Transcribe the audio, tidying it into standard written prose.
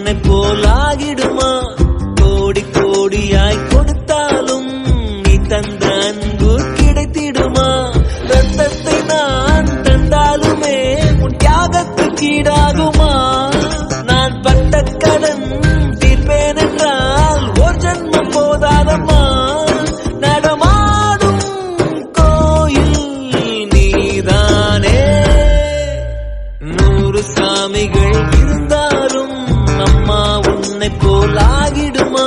உன்னை போலாகிடுமா? கோடி கோடியாய் கொடுத்தாலும் நீ தந்த அன்பு கிடைத்திடுமா? ரத்தத்தை நான் தந்தாலுமே உன் தியாகத்துக்கு ஈடாகுமா? நான் பட்ட கடன் தீர்ப்பேன் என்றால் ஒரு ஜன்மம் போதாதம்மா. நடமாடும் கோயில் நீதானே. 100 சாமிகள் இருந்தாலும் அம்மா உன்னை போலாகிடுமா?